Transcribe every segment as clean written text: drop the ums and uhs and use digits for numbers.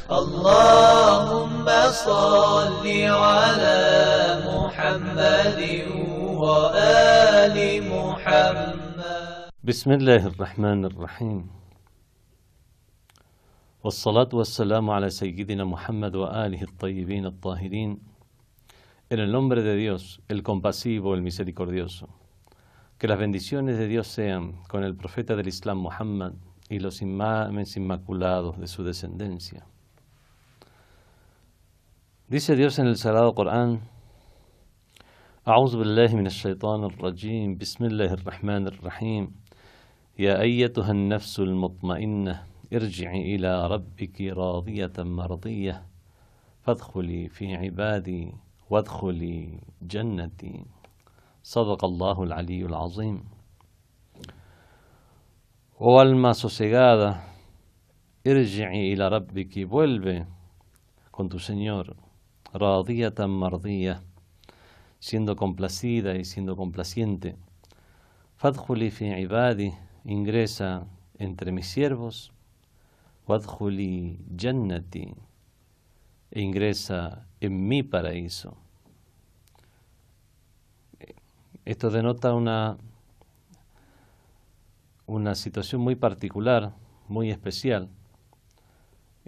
اللهم صل على محمد وآل محمد. بسم الله الرحمن الرحيم، والصلاة والسلام على سيدنا Muhammad وآله الطيبين الطاهرين. En el nombre de Dios, el compasivo, el misericordioso. Que las bendiciones de Dios sean con el profeta del Islam Muhammad y los imames inmaculados de su descendencia. Dice Dios en el Sagrado Corán: أعوذ بالله من الشيطان الرجيم بسم الله الرحمن الرحيم يا أيتها النفس المطمئنة ارجعي إلى ربك راضية مرضية فادخلي في عبادي وادخلي جنتي صدق الله العلي العظيم. Oh alma sosegada, irji'i ila rabbiki, vuelve con tu Señor, radiyatan mardiyah, siendo complacida y siendo complaciente. Fadkhuli fi ibadi, ingresa entre mis siervos. Wadkhuli jannati, e ingresa en mi paraíso. Esto denota una situación muy particular, muy especial.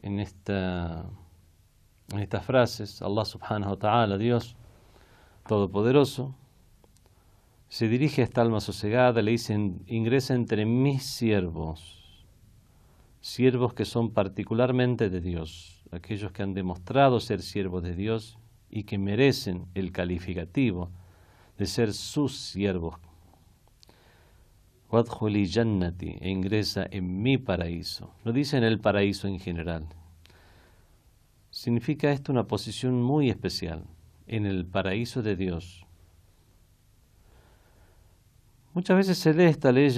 En estas frases, Allah subhanahu wa ta'ala, Dios Todopoderoso, se dirige a esta alma sosegada, le dicen: ingresa entre mis siervos, siervos que son particularmente de Dios, aquellos que han demostrado ser siervos de Dios y que merecen el calificativo de ser sus siervos. Wadkhuli jannati, e ingresa en mi paraíso. No dice en el paraíso en general. Significa esto una posición muy especial, en el paraíso de Dios. Muchas veces se lee esta ley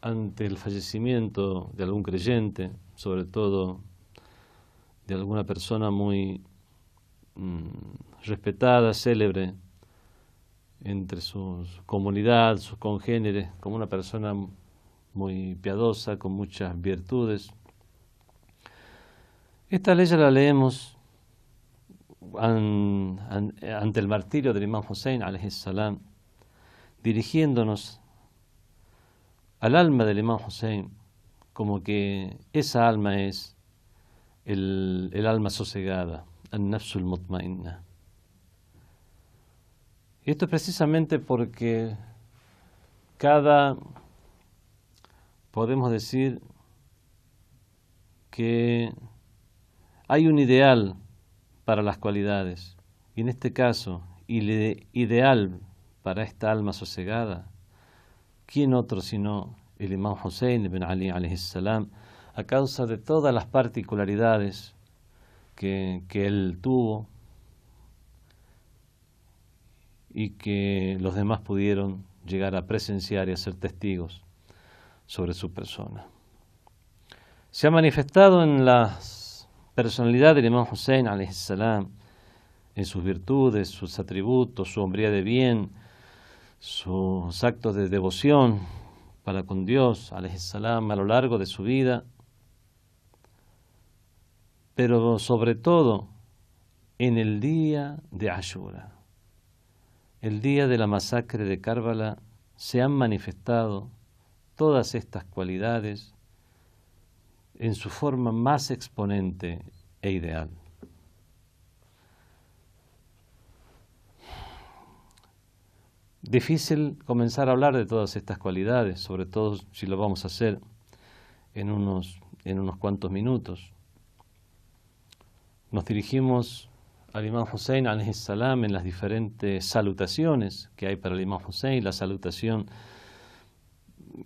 ante el fallecimiento de algún creyente, sobre todo de alguna persona muy respetada, célebre entre su comunidad, sus congéneres, como una persona muy piadosa, con muchas virtudes. Esta ley la leemos ante el martirio del Imam Hussein alayhi salam, dirigiéndonos al alma del Imam Hussein, como que esa alma es el alma sosegada, an-nafsul mutmainna. Y esto es precisamente porque podemos decir que hay un ideal para las cualidades, y en este caso, el ideal para esta alma sosegada, ¿quién otro sino el Imam Hussein ibn Ali alayhi salam, a causa de todas las particularidades que él tuvo y que los demás pudieron llegar a presenciar y a ser testigos sobre su persona? Se ha manifestado en la personalidad del Imam Hussein alayhi salam, en sus virtudes, sus atributos, su hombría de bien, sus actos de devoción para con Dios alayhi salam a lo largo de su vida, pero sobre todo en el día de Ashura, el día de la masacre de Karbala, se han manifestado todas estas cualidades en su forma más exponente e ideal. Difícil comenzar a hablar de todas estas cualidades, sobre todo si lo vamos a hacer en unos cuantos minutos. Nos dirigimos al Imam Hussein alayhi salam en las diferentes salutaciones que hay para el Imam Hussein: la salutación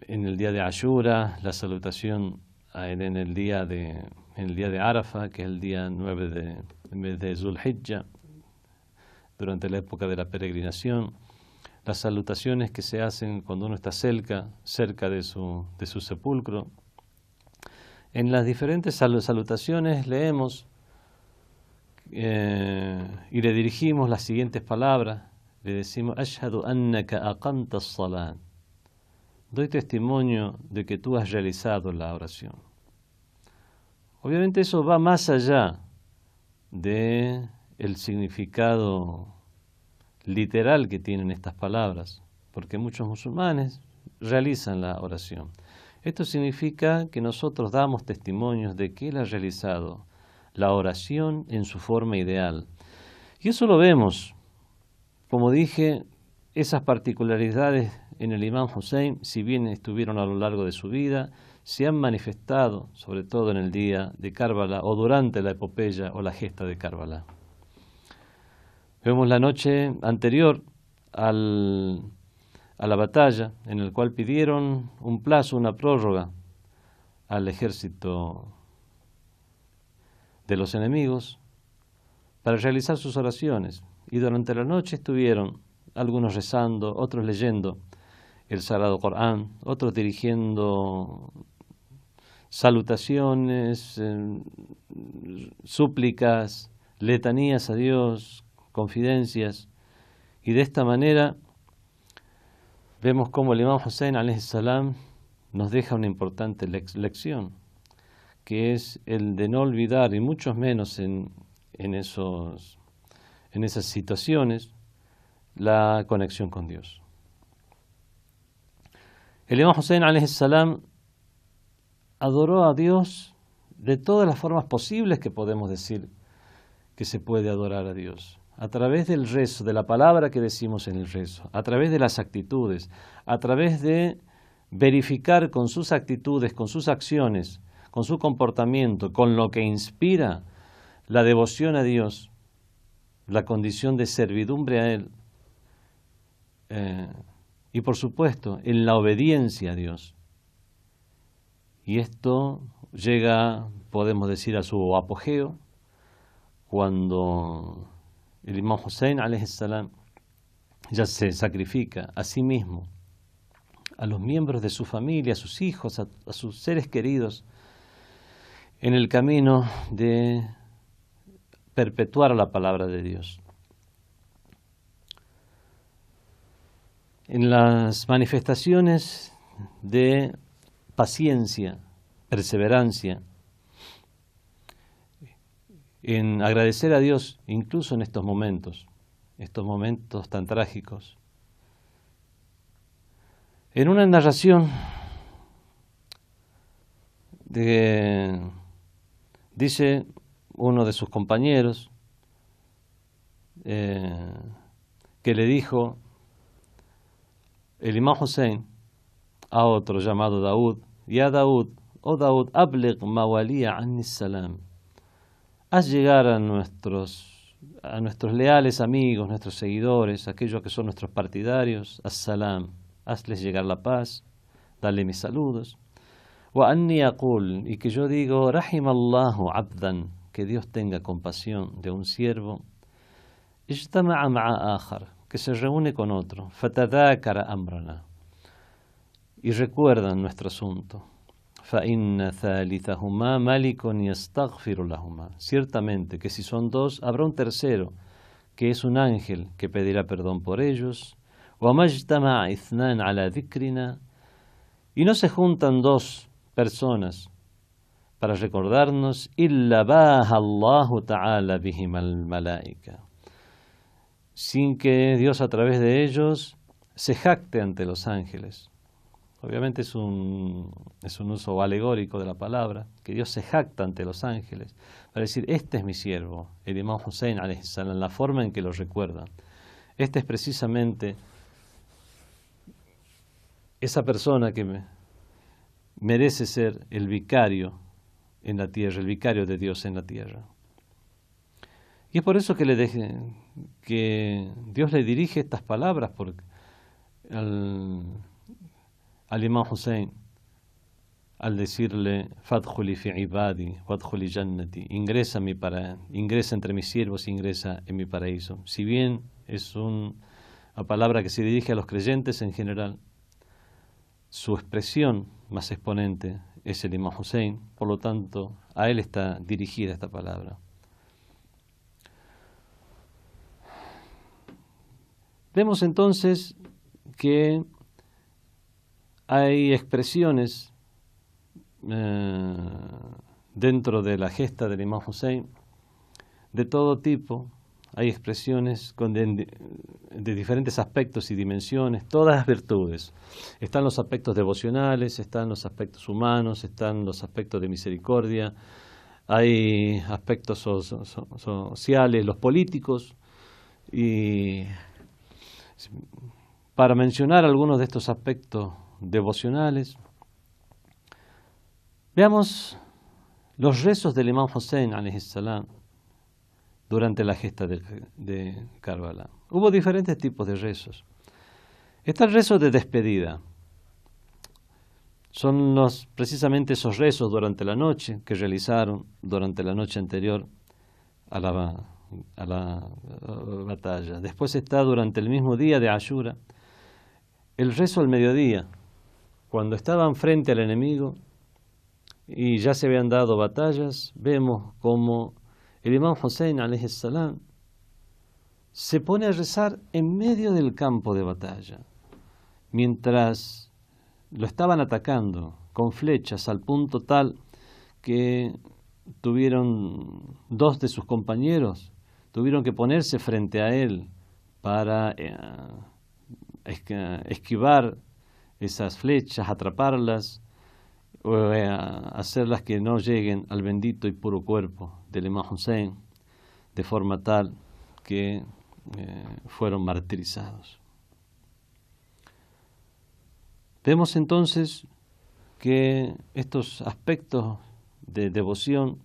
en el día de Ashura, la salutación en el día de Arafa, que es el día 9 de Zulhijja, durante la época de la peregrinación, las salutaciones que se hacen cuando uno está cerca de su sepulcro. En las diferentes salutaciones leemos y le dirigimos las siguientes palabras. Le decimos: Ashhadu annaka aqamta as-salat. Doy testimonio de que tú has realizado la oración. Obviamente eso va más allá de el significado literal que tienen estas palabras, porque muchos musulmanes realizan la oración. Esto significa que nosotros damos testimonios de que Él ha realizado la oración en su forma ideal. Y eso lo vemos, como dije, esas particularidades en el Imam Hussein, si bien estuvieron a lo largo de su vida, se han manifestado, sobre todo en el día de Karbala o durante la epopeya o la gesta de Karbala. Vemos la noche anterior a la batalla, en el cual pidieron un plazo, una prórroga al ejército de los enemigos para realizar sus oraciones. Y durante la noche estuvieron algunos rezando, otros leyendo el Sagrado Corán, otros dirigiendo salutaciones, súplicas, letanías a Dios, confidencias, y de esta manera vemos cómo el Imam Hussein alayhi salam nos deja una importante lección, que es el de no olvidar, y mucho menos en esas situaciones, la conexión con Dios. El Imam Hussein alayhi salam adoró a Dios de todas las formas posibles que podemos decir que se puede adorar a Dios. A través del rezo, de la palabra que decimos en el rezo, a través de las actitudes, a través de verificar con sus actitudes, con sus acciones, con su comportamiento, con lo que inspira la devoción a Dios, la condición de servidumbre a Él, y por supuesto en la obediencia a Dios. Y esto llega, podemos decir, a su apogeo cuando el Imam Hussein alayhi salam ya se sacrifica a sí mismo, a los miembros de su familia, a sus hijos, a sus seres queridos, en el camino de perpetuar la palabra de Dios. En las manifestaciones de paciencia, perseverancia, en agradecer a Dios incluso en estos momentos tan trágicos. En una narración dice uno de sus compañeros que le dijo el Imam Hussein a otro llamado Daud: Ya Daud, oh Daud, ablig mawaliya anni salam. Haz llegar a nuestros leales amigos, nuestros seguidores, aquellos que son nuestros partidarios, as-salam, hazles llegar la paz, dale mis saludos. Wa anni aqul, y que yo digo, rahimallahu abdan, que Dios tenga compasión de un siervo, ijtama'a ma'a akhar, que se reúne con otro, fatadhakara amrana, y recuerdan nuestro asunto. فَإِنَّ ثَالِثَهُمَا مَلِكٌ يَسْتَغْفِرُ لَهُمَا. Ciertamente que si son dos, habrá un tercero, que es un ángel que pedirá perdón por ellos. وَمَا اجْتَمَعَ اثْنَانَ عَلَى ذِكْرِنَا. Y no se juntan dos personas para recordarnos, إِلَّا بَاهَ اللَّهُ تَعَالَى بِهِمَا الْمَلَائِكَةِ, sin que Dios a través de ellos se jacte ante los ángeles. Obviamente es un uso alegórico de la palabra, que Dios se jacta ante los ángeles para decir: este es mi siervo, el Imam Hussein alayhi salam, la forma en que lo recuerda. Este es precisamente esa persona que merece ser el vicario en la tierra, el vicario de Dios en la tierra. Y es por eso que Dios le dirige estas palabras al Imam Hussein, al decirle: Fadkhuli fi ibadi, wadkhuli jannati, ingresa entre mis siervos, ingresa en mi paraíso. Si bien es una palabra que se dirige a los creyentes en general, su expresión más exponente es el Imam Hussein, por lo tanto a él está dirigida esta palabra. Vemos entonces que hay expresiones dentro de la gesta del Imam Hussein de todo tipo. Hay expresiones de diferentes aspectos y dimensiones, todas las virtudes. Están los aspectos devocionales, están los aspectos humanos, están los aspectos de misericordia, hay aspectos sociales, los políticos. Y para mencionar algunos de estos aspectos devocionales, veamos los rezos del Imam Hussein alayhi salam durante la gesta de Karbala. Hubo diferentes tipos de rezos. Está el rezo de despedida. Son precisamente esos rezos durante la noche que realizaron durante la noche anterior a la batalla. Después está durante el mismo día de Ashura el rezo al mediodía, cuando estaban frente al enemigo y ya se habían dado batallas. Vemos como el Imam Hussein alayhi salam se pone a rezar en medio del campo de batalla, mientras lo estaban atacando con flechas al punto tal que tuvieron dos de sus compañeros, tuvieron que ponerse frente a él para esquivar esas flechas, atraparlas, o hacerlas que no lleguen al bendito y puro cuerpo del Imam Hussein, de forma tal que fueron martirizados. Vemos entonces que estos aspectos de devoción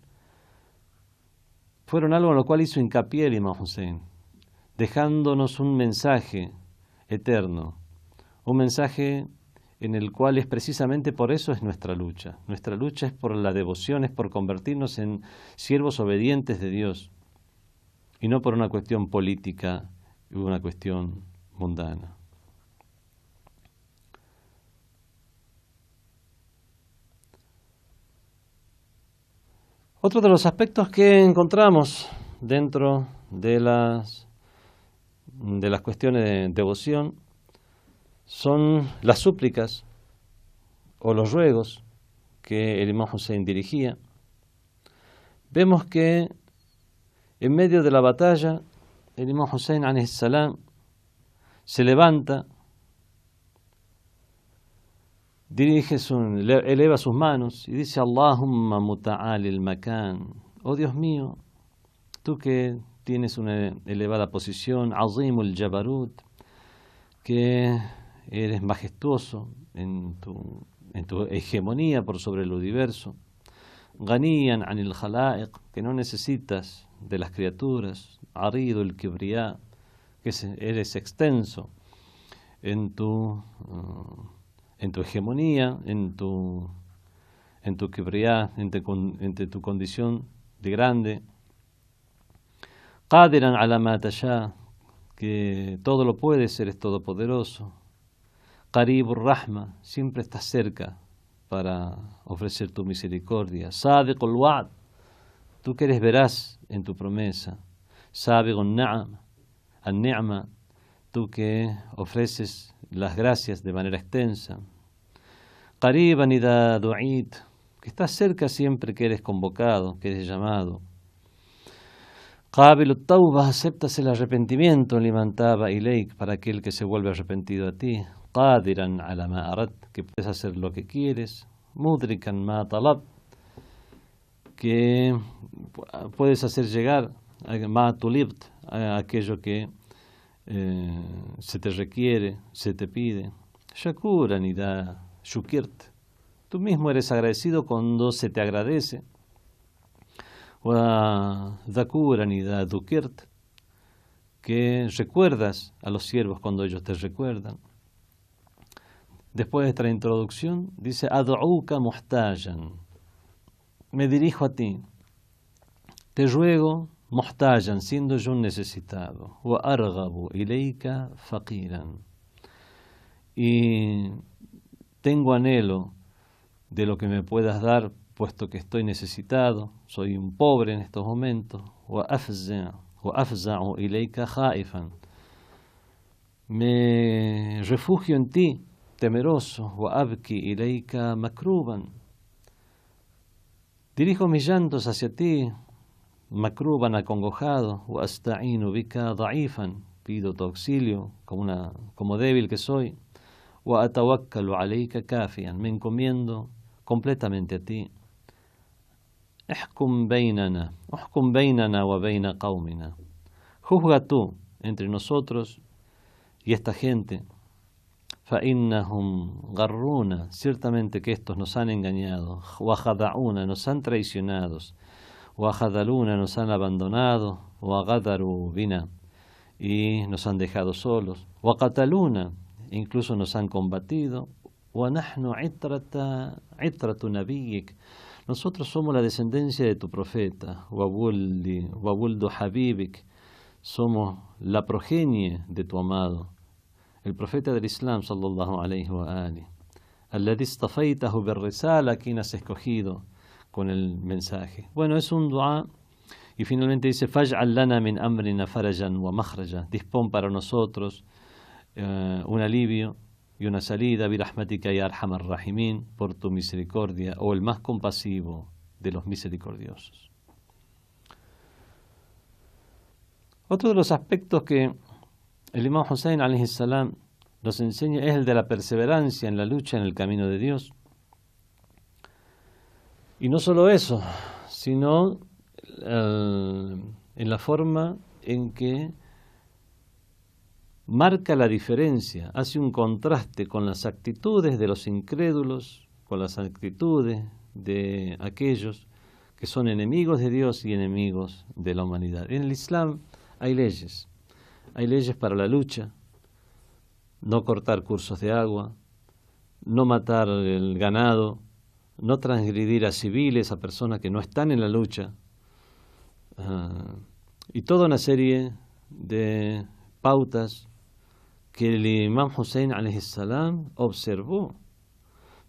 fueron algo en lo cual hizo hincapié el Imam Hussein, dejándonos un mensaje eterno, un mensaje en el cual es precisamente por eso es nuestra lucha. Nuestra lucha es por la devoción, es por convertirnos en siervos obedientes de Dios, y no por una cuestión política y una cuestión mundana. Otro de los aspectos que encontramos dentro de las cuestiones de devoción son las súplicas o los ruegos que el Imam Hussein dirigía. Vemos que en medio de la batalla el Imam Hussein alayhi salam se levanta, eleva sus manos y dice: Allahumma muta'ali al-makan, oh Dios mío, tú que tienes una elevada posición, azimul jabarut, que eres majestuoso en tu hegemonía por sobre el universo, ganiyan anil khalaiq, que no necesitas de las criaturas, aridul kibriya, que eres extenso en tu hegemonía, en tu kibriya, entre tu condición de grande, qadiran ala ma tasha, que todo lo puedes, eres todopoderoso, qaribur rahma, siempre estás cerca para ofrecer tu misericordia, sadiqul wa'd, tú que eres veraz en tu promesa, sabiqun na'am, an-ni'ma, tú que ofreces las gracias de manera extensa, qariban idha du'it, que estás cerca siempre que eres convocado, que eres llamado, qabilut tawbah, aceptas el arrepentimiento, liman taba ilayk, para aquel que se vuelve arrepentido a ti, qadiran ala ma arad, que puedes hacer lo que quieres, mudrikan ma talab, que puedes hacer llegar ma tulibt, a aquello que se te requiere, se te pide, shakuran idha shukirt, tú mismo eres agradecido cuando se te agradece, wa dhakuran idha dhukirt, que recuerdas a los siervos cuando ellos te recuerdan. Después de esta introducción dice: ad'uka muhtajan, me dirijo a ti, te ruego, muhtajan, siendo yo un necesitado, wa arghabu ilayka faqiran, y tengo anhelo de lo que me puedas dar, puesto que estoy necesitado, soy un pobre en estos momentos, wa afza'u ilayka khaifan, me refugio en ti temeroso, wa abki ilayka makruban, Dirijo mis llantos hacia ti, makruban acongojado, wa asta'inu bika da'ifan, pido tu auxilio como débil que soy, wa atawakkalu alayka kafian, me encomiendo completamente a ti. Ihkum baynana wa bayna qaumina, juzga tú entre nosotros y esta gente. فَإِنَّهُمْ غَرُّونَ, ciertamente que estos nos han engañado, وَخَدَعُونَ, nos han traicionado, وَخَذَلُونَ, nos han abandonado, وَغَدَرُوا بِنَا, y nos han dejado solos, وَقَتَلُونَ, incluso nos han combatido, وَنَحْنُ عِتْرَةُ نَبِيِّكَ, nosotros somos la descendencia de tu profeta, وَوُلْدُ حَبِيبِكَ, somos la progenie de tu amado, el profeta del Islam, sallallahu alayhi wa alihi, alladhi istafaytahu birrisala, quien has escogido con el mensaje. Bueno, es un dua, y finalmente dice, faj'al lana min amrina farajan wa makhraja, dispón para nosotros un alivio y una salida, birahmatika ya arhamar rahimin, por tu misericordia, o el más compasivo de los misericordiosos. Otro de los aspectos que el Imam Hussein alayhi salam nos enseña es el de la perseverancia en la lucha en el camino de Dios. Y no solo eso, sino en la forma en que marca la diferencia, hace un contraste con las actitudes de los incrédulos, con las actitudes de aquellos que son enemigos de Dios y enemigos de la humanidad. En el Islam hay leyes para la lucha, no cortar cursos de agua, no matar el ganado, no transgredir a civiles, a personas que no están en la lucha, y toda una serie de pautas que el Imam Hussein alayhi salam observó.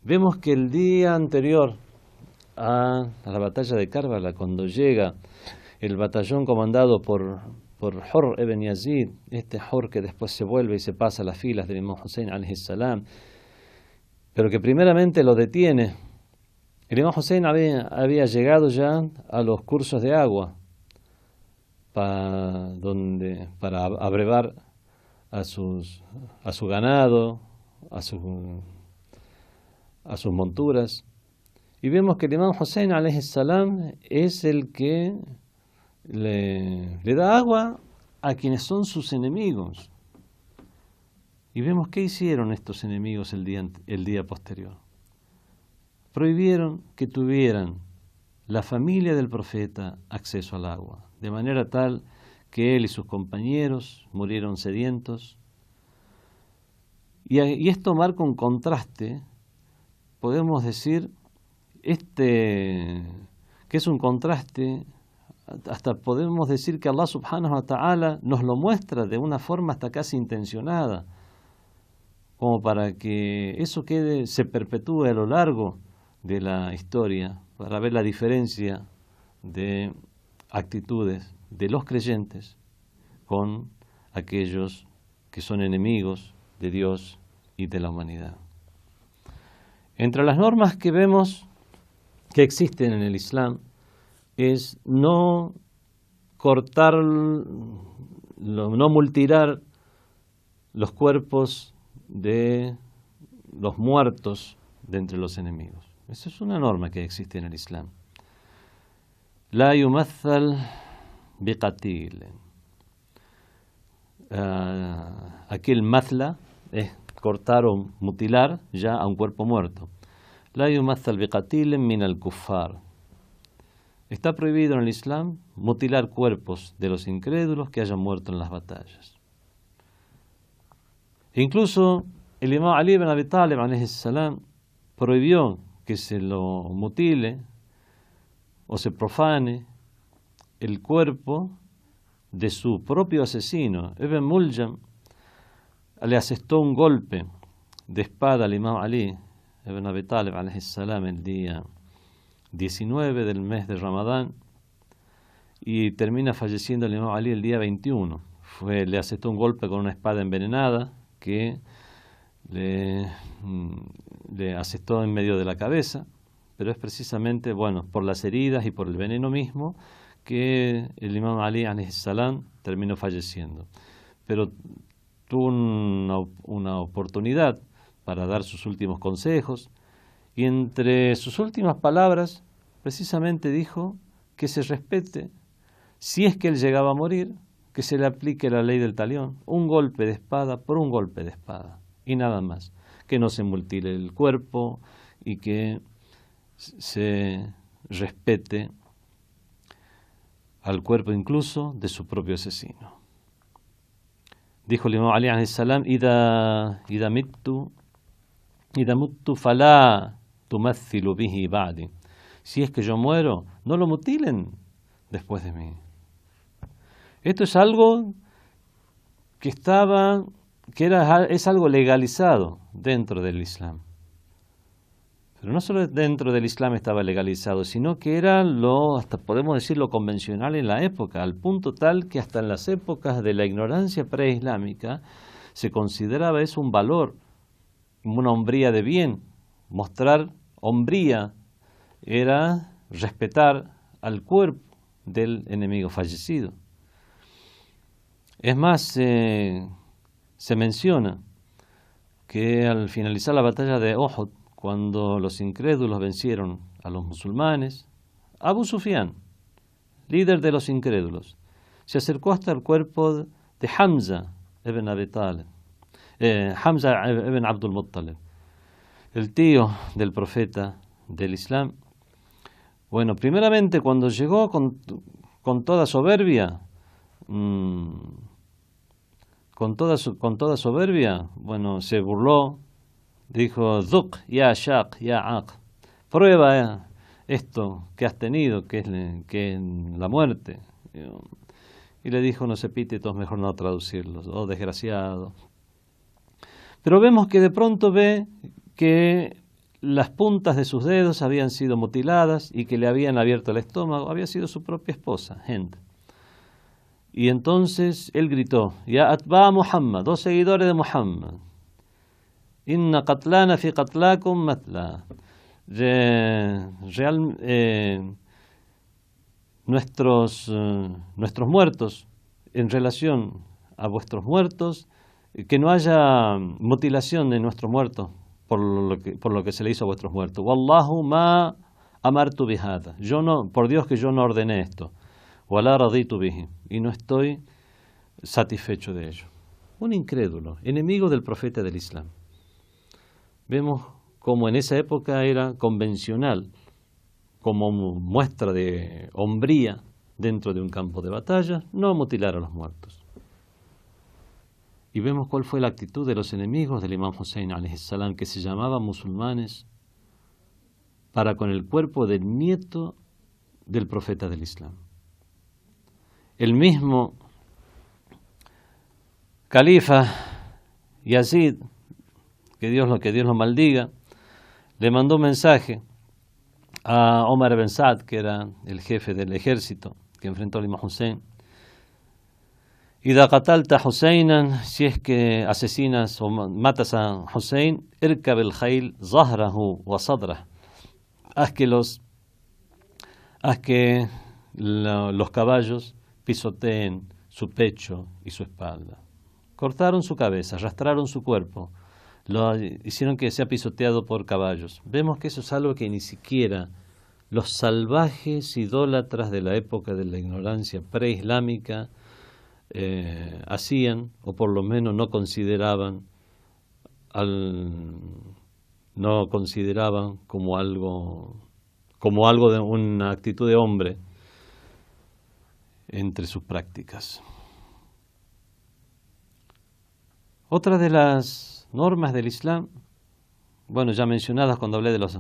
Vemos que el día anterior a la batalla de Karbala, cuando llega el batallón comandado por Hurr ibn Yazid, este Hurr que después se vuelve y se pasa a las filas del Imam Hussein alayhi salam, pero que primeramente lo detiene. El Imam Hussein había llegado ya a los cursos de agua para abrevar a su ganado, a sus monturas, y vemos que el Imam Hussein alayhi salam es el que le da agua a quienes son sus enemigos. Y vemos qué hicieron estos enemigos el día posterior. Prohibieron que tuvieran la familia del profeta acceso al agua, de manera tal que él y sus compañeros murieron sedientos. Y esto marca un contraste, podemos decir, que es un contraste, hasta podemos decir que Allah subhanahu wa ta'ala nos lo muestra de una forma hasta casi intencionada, como para que eso se perpetúe a lo largo de la historia, para ver la diferencia de actitudes de los creyentes con aquellos que son enemigos de Dios y de la humanidad. Entre las normas que vemos que existen en el Islam es no cortar, no mutilar los cuerpos de los muertos de entre los enemigos. Esa es una norma que existe en el Islam. La yumathal biqatil. Aquí el mathla es cortar o mutilar ya a un cuerpo muerto. La yumathal biqatil min al kuffar. Está prohibido en el Islam mutilar cuerpos de los incrédulos que hayan muerto en las batallas. Incluso el Imam Ali ibn Abi Talib alayhi salam prohibió que se lo mutile o se profane el cuerpo de su propio asesino. Ibn Muljam le asestó un golpe de espada al Imam Ali ibn Abi Talib alayhi salam el día 19 del mes de Ramadán, y termina falleciendo el Imam Ali el día 21. Le asestó un golpe con una espada envenenada que le asestó en medio de la cabeza, pero es precisamente, bueno, por las heridas y por el veneno mismo que el imam Ali alayhi salam terminó falleciendo. Pero tuvo una oportunidad para dar sus últimos consejos y entre sus últimas palabras precisamente dijo que se respete, si es que él llegaba a morir, que se le aplique la ley del talión, un golpe de espada por un golpe de espada y nada más, que no se mutile el cuerpo y que se respete al cuerpo incluso de su propio asesino. Dijo el imam Ali alayhi salam: Ida muttu fala tumathilu bihi ba'di. Si es que yo muero, no lo mutilen después de mí. Esto es algo que es algo legalizado dentro del Islam. Pero no solo dentro del Islam estaba legalizado, sino que era hasta podemos decir lo convencional en la época, al punto tal que hasta en las épocas de la ignorancia preislámica se consideraba eso un valor, una hombría de bien. Mostrar hombría era respetar al cuerpo del enemigo fallecido. Es más, se menciona que al finalizar la batalla de Uhud, cuando los incrédulos vencieron a los musulmanes, Abu Sufyan, líder de los incrédulos, se acercó hasta el cuerpo de Hamza ibn Abi Talib, Hamza ibn Abdul Muttalib, el tío del profeta del Islam. Bueno, primeramente cuando llegó con toda soberbia, bueno, se burló, dijo: Zuq, ya Shaq, ya Aq, prueba esto que has tenido, que es la muerte. Y le dijo unos epítetos, mejor no traducirlos: oh desgraciado. Pero vemos que de pronto ve que las puntas de sus dedos habían sido mutiladas y que le habían abierto el estómago. Había sido su propia esposa, Hind. Y entonces él gritó: Ya atba Muhammad, dos seguidores de Muhammad, inna qatlana fi qatlakum matla. Nuestros muertos, en relación a vuestros muertos, que no haya mutilación de nuestros muertos por lo que se le hizo a vuestros muertos. Wallahu ma amartu bihada. Por Dios que yo no ordené esto. Wala raditu bihi. Y no estoy satisfecho de ello. Un incrédulo, enemigo del profeta del Islam. Vemos como en esa época era convencional, como muestra de hombría dentro de un campo de batalla, no mutilar a los muertos. Y vemos cuál fue la actitud de los enemigos del imam Hussein alayhi salam, que se llamaban musulmanes, para con el cuerpo del nieto del profeta del Islam. El mismo califa Yazid, que Dios lo maldiga, le mandó un mensaje a Omar ibn Saad, que era el jefe del ejército que enfrentó al imam Hussein: Ida qatalta Husaynan, si es que asesinas o matas a Hussein, irkab el khayl zahrahu wa sadrah. Haz que los caballos pisoteen su pecho y su espalda. Cortaron su cabeza, arrastraron su cuerpo, lo hicieron que sea pisoteado por caballos. Vemos que eso es algo que ni siquiera los salvajes idólatras de la época de la ignorancia preislámica hacían, o por lo menos no consideraban como algo de una actitud de hombre entre sus prácticas. Otra de las normas del Islam, bueno, ya mencionadas cuando hablé de los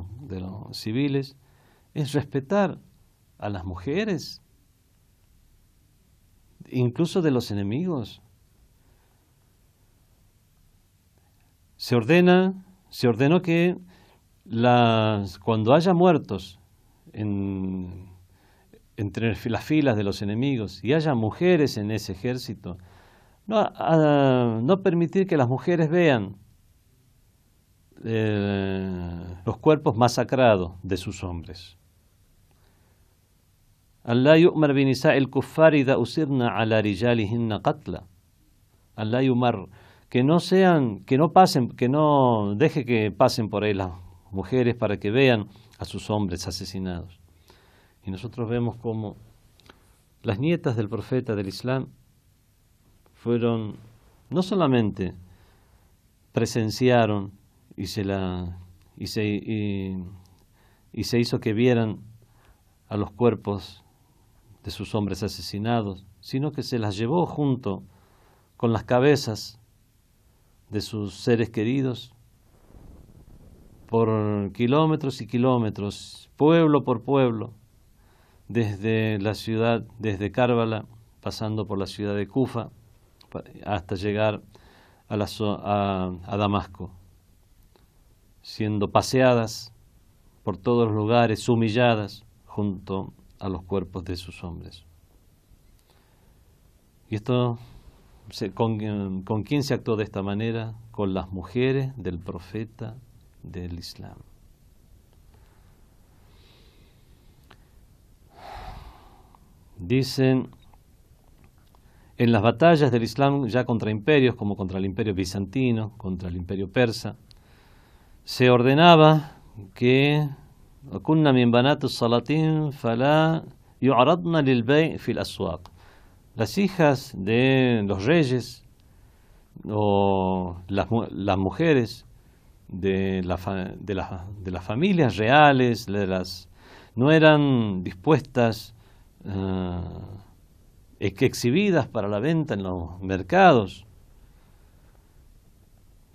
civiles, es respetar a las mujeres, incluso de los enemigos. Se ordenó que cuando haya muertos entre las filas de los enemigos y haya mujeres en ese ejército, no permitir que las mujeres vean los cuerpos masacrados de sus hombres. Allah yu'mar bi nisa'i al-kuffar idha usirna ala rijalihinna qatla. Allah yumar, que no deje que pasen por ahí las mujeres para que vean a sus hombres asesinados. Y nosotros vemos cómo las nietas del profeta del Islam fueron, no solamente presenciaron y se hizo que vieran a los cuerpos de sus hombres asesinados, sino que se las llevó junto con las cabezas de sus seres queridos por kilómetros y kilómetros, pueblo por pueblo, desde la ciudad, desde Karbala, pasando por la ciudad de Kufa, hasta llegar a Damasco, siendo paseadas por todos los lugares, humilladas junto a los cuerpos de sus hombres. Y esto, ¿con quién se actuó de esta manera? Con las mujeres del profeta del Islam. Dicen, en las batallas del Islam ya contra imperios, como contra el imperio bizantino, contra el imperio persa, se ordenaba que kunna min banat as-salatin fala yu'radna lil bay' fi al-aswaq. Las hijas de los reyes o las mujeres de las familias reales, no eran dispuestas exhibidas para la venta en los mercados.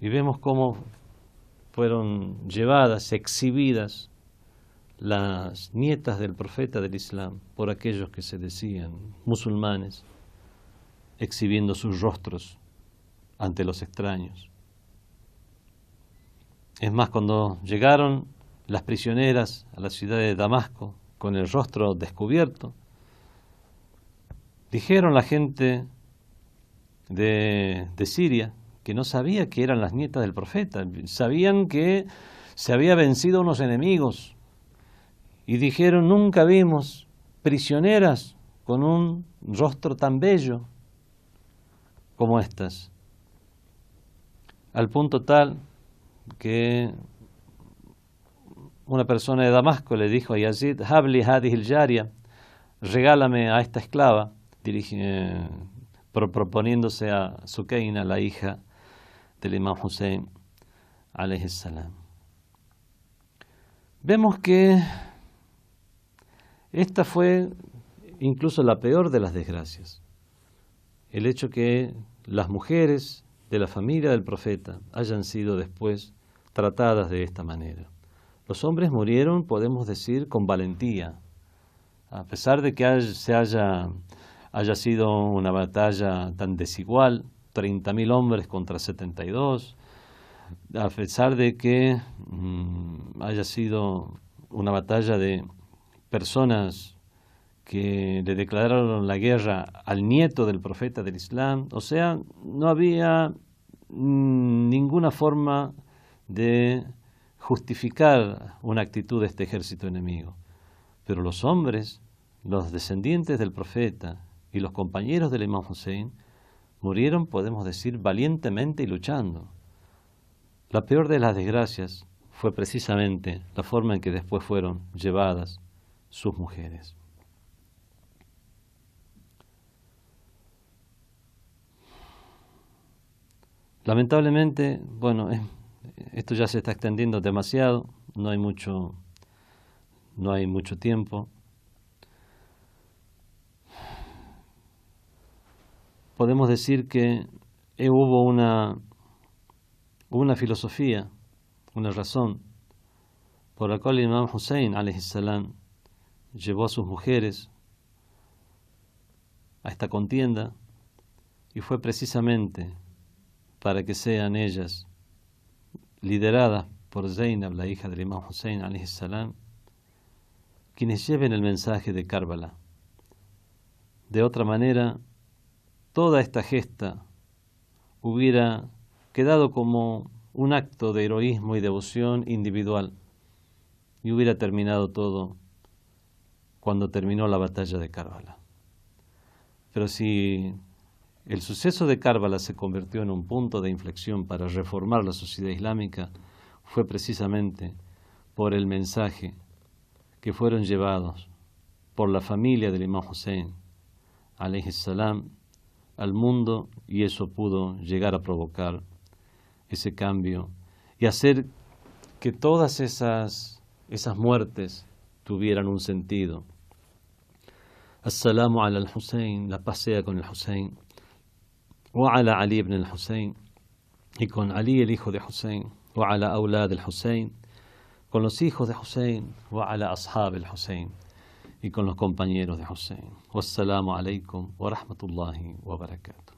Y vemos cómo fueron llevadas, exhibidas las nietas del profeta del Islam por aquellos que se decían musulmanes, exhibiendo sus rostros ante los extraños. Es más, cuando llegaron las prisioneras a la ciudad de Damasco con el rostro descubierto, dijeron la gente de Siria que no sabía que eran las nietas del profeta, sabían que se había vencido a unos enemigos, y dijeron, nunca vimos prisioneras con un rostro tan bello como estas. Al punto tal que una persona de Damasco le dijo a Yazid, Habli hadih al-jariya, regálame a esta esclava, proponiéndose a Sukaina, la hija del Imam Hussein alayhi salam. Vemos que esta fue incluso la peor de las desgracias, el hecho que las mujeres de la familia del profeta hayan sido después tratadas de esta manera. Los hombres murieron, podemos decir, con valentía, a pesar de que haya sido una batalla tan desigual, 30.000 hombres contra 72, a pesar de que haya sido una batalla de personas que le declararon la guerra al nieto del profeta del Islam, o sea, no había ninguna forma de justificar una actitud de este ejército enemigo. Pero los hombres, los descendientes del profeta y los compañeros del Imam Hussein murieron, podemos decir, valientemente y luchando. La peor de las desgracias fue precisamente la forma en que después fueron llevadas sus mujeres. Lamentablemente, bueno, esto ya se está extendiendo demasiado, no hay mucho tiempo. Podemos decir que hubo una filosofía, una razón por la cual el Imam Hussein alayhi salam llevó a sus mujeres a esta contienda, y fue precisamente para que sean ellas lideradas por Zainab, la hija del Imam Hussein alayhi salam, quienes lleven el mensaje de Karbala. De otra manera, toda esta gesta hubiera quedado como un acto de heroísmo y devoción individual y hubiera terminado todo cuando terminó la batalla de Karbala. Pero si el suceso de Karbala se convirtió en un punto de inflexión para reformar la sociedad islámica, fue precisamente por el mensaje que fueron llevados por la familia del Imam Hussein, alayhi salam, al mundo, y eso pudo llegar a provocar ese cambio y hacer que todas esas muertes tuvieran un sentido. As-salamu ala al-Hussein, la paz sea con el Hussein, wa ala Ali ibn al-Hussein, y con Ali el hijo de Hussein, wa ala aulad al-Hussein, con los hijos de Hussein, wa ala ashab al-Hussein, y con los compañeros de Hussein. Wassalamu alaikum wa rahmatullahi wa barakatuh.